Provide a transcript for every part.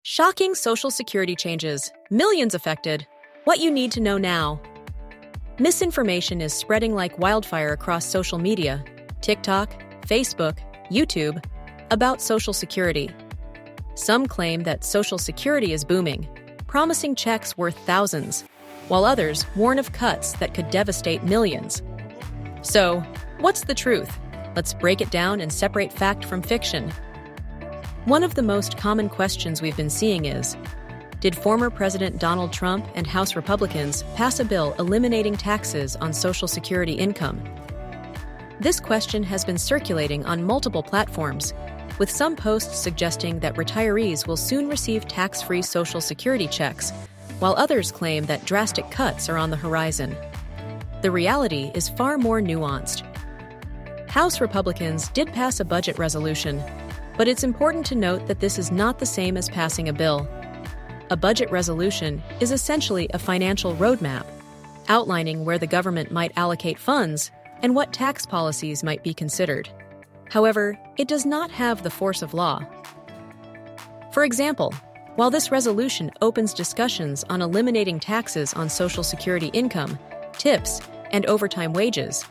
Shocking Social Security changes, millions affected. What you need to know now. Misinformation is spreading like wildfire across social media, TikTok, Facebook, YouTube, about Social Security. Some claim that Social Security is booming, promising checks worth thousands, while others warn of cuts that could devastate millions. So, what's the truth? Let's break it down and separate fact from fiction. One of the most common questions we've been seeing is, did former President Donald Trump and House Republicans pass a bill eliminating taxes on Social Security income? This question has been circulating on multiple platforms, with some posts suggesting that retirees will soon receive tax-free Social Security checks, while others claim that drastic cuts are on the horizon. The reality is far more nuanced. House Republicans did pass a budget resolution, but it's important to note that this is not the same as passing a bill. A budget resolution is essentially a financial roadmap, outlining where the government might allocate funds and what tax policies might be considered. However, it does not have the force of law. For example, while this resolution opens discussions on eliminating taxes on Social Security income, tips, and overtime wages,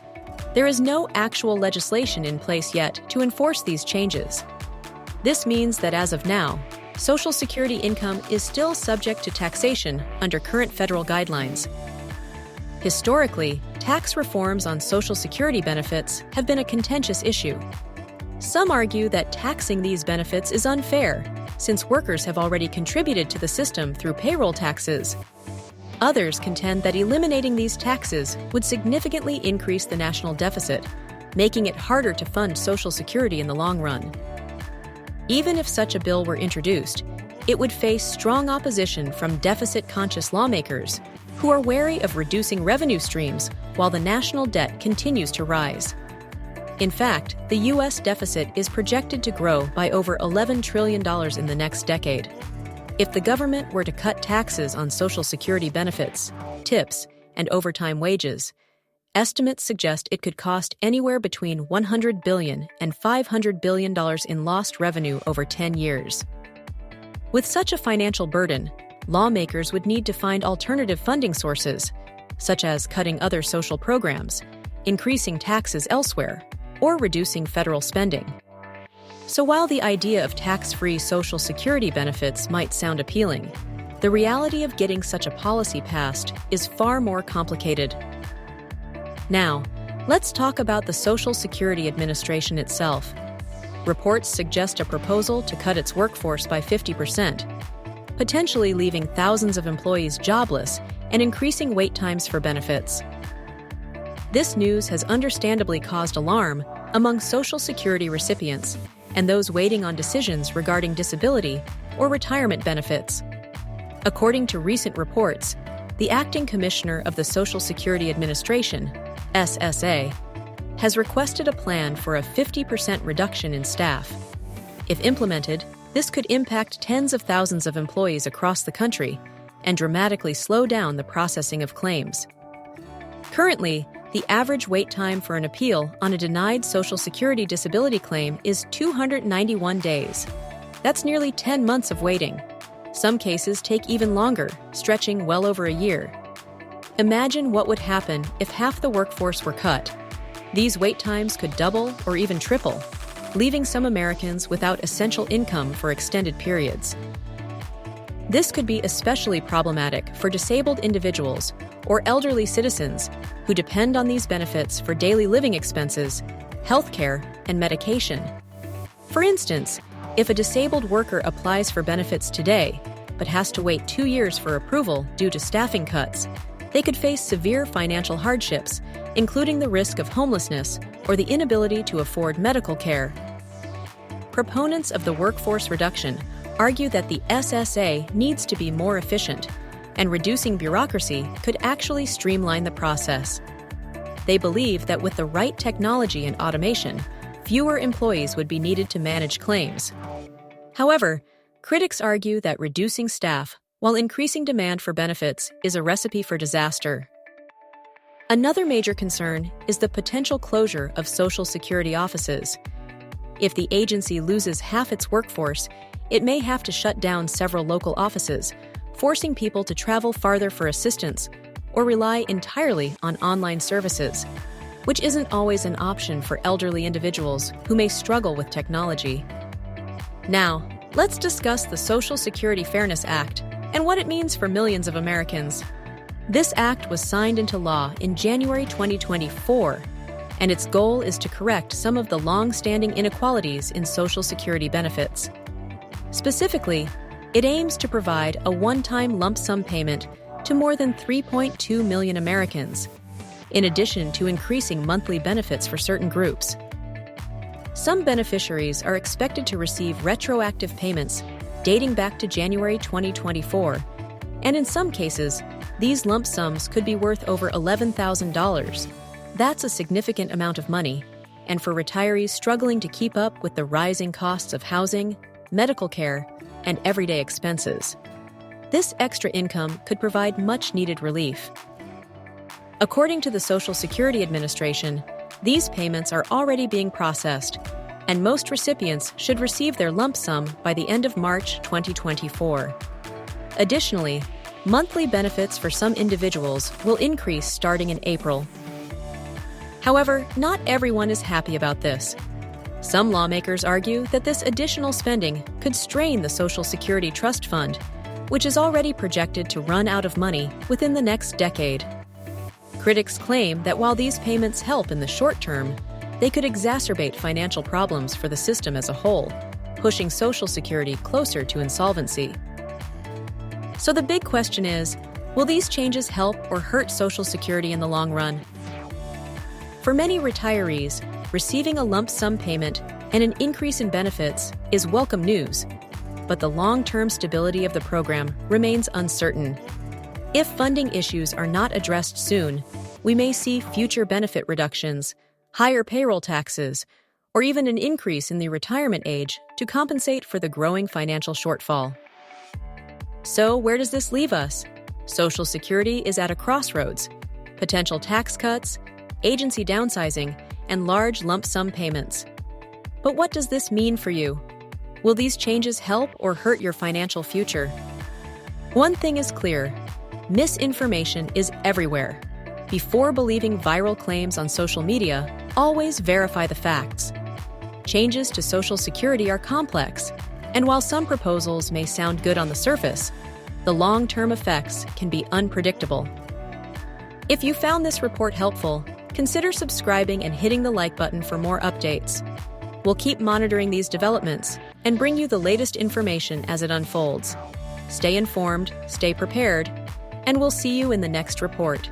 there is no actual legislation in place yet to enforce these changes. This means that as of now, Social Security income is still subject to taxation under current federal guidelines. Historically, tax reforms on Social Security benefits have been a contentious issue. Some argue that taxing these benefits is unfair, since workers have already contributed to the system through payroll taxes. Others contend that eliminating these taxes would significantly increase the national deficit, making it harder to fund Social Security in the long run. Even if such a bill were introduced, it would face strong opposition from deficit-conscious lawmakers who are wary of reducing revenue streams while the national debt continues to rise. In fact, the U.S. deficit is projected to grow by over $11 trillion in the next decade. If the government were to cut taxes on Social Security benefits, tips, and overtime wages, estimates suggest it could cost anywhere between $100 billion and $500 billion in lost revenue over 10 years. With such a financial burden, lawmakers would need to find alternative funding sources, such as cutting other social programs, increasing taxes elsewhere, or reducing federal spending. So while the idea of tax-free Social Security benefits might sound appealing, the reality of getting such a policy passed is far more complicated. Now, let's talk about the Social Security Administration itself. Reports suggest a proposal to cut its workforce by 50%, potentially leaving thousands of employees jobless and increasing wait times for benefits. This news has understandably caused alarm among Social Security recipients and those waiting on decisions regarding disability or retirement benefits. According to recent reports, the acting commissioner of the Social Security Administration, SSA, has requested a plan for a 50% reduction in staff. If implemented, this could impact tens of thousands of employees across the country and dramatically slow down the processing of claims. Currently, the average wait time for an appeal on a denied Social Security disability claim is 291 days. That's nearly 10 months of waiting. Some cases take even longer, stretching well over a year. Imagine what would happen if half the workforce were cut. These wait times could double or even triple, leaving some Americans without essential income for extended periods. This could be especially problematic for disabled individuals or elderly citizens who depend on these benefits for daily living expenses, healthcare, and medication. For instance, if a disabled worker applies for benefits today but has to wait 2 years for approval due to staffing cuts, they could face severe financial hardships, including the risk of homelessness or the inability to afford medical care. Proponents of the workforce reduction argue that the SSA needs to be more efficient, and reducing bureaucracy could actually streamline the process. They believe that with the right technology and automation, fewer employees would be needed to manage claims. However, critics argue that reducing staff while increasing demand for benefits is a recipe for disaster. Another major concern is the potential closure of Social Security offices. If the agency loses half its workforce, it may have to shut down several local offices, forcing people to travel farther for assistance or rely entirely on online services, which isn't always an option for elderly individuals who may struggle with technology. Now, let's discuss the Social Security Fairness Act and what it means for millions of Americans. This act was signed into law in January 2024, and its goal is to correct some of the long-standing inequalities in Social Security benefits. Specifically, it aims to provide a one-time lump sum payment to more than 3.2 million Americans, in addition to increasing monthly benefits for certain groups. Some beneficiaries are expected to receive retroactive payments dating back to January 2024, and in some cases, these lump sums could be worth over $11,000. That's a significant amount of money, and for retirees struggling to keep up with the rising costs of housing, medical care, and everyday expenses. This extra income could provide much-needed relief. According to the Social Security Administration, these payments are already being processed, and most recipients should receive their lump sum by the end of March 2024. Additionally, monthly benefits for some individuals will increase starting in April. However, not everyone is happy about this. Some lawmakers argue that this additional spending could strain the Social Security Trust Fund, which is already projected to run out of money within the next decade. Critics claim that while these payments help in the short term, they could exacerbate financial problems for the system as a whole, pushing Social Security closer to insolvency. So the big question is, will these changes help or hurt Social Security in the long run? For many retirees, receiving a lump sum payment and an increase in benefits is welcome news, but the long-term stability of the program remains uncertain. If funding issues are not addressed soon, we may see future benefit reductions, higher payroll taxes, or even an increase in the retirement age to compensate for the growing financial shortfall. So, where does this leave us? Social Security is at a crossroads: potential tax cuts, agency downsizing, and large lump sum payments. But what does this mean for you? Will these changes help or hurt your financial future? One thing is clear: misinformation is everywhere. Before believing viral claims on social media, always verify the facts. Changes to Social Security are complex, and while some proposals may sound good on the surface, the long-term effects can be unpredictable. If you found this report helpful, consider subscribing and hitting the like button for more updates. We'll keep monitoring these developments and bring you the latest information as it unfolds. Stay informed, stay prepared, and we'll see you in the next report.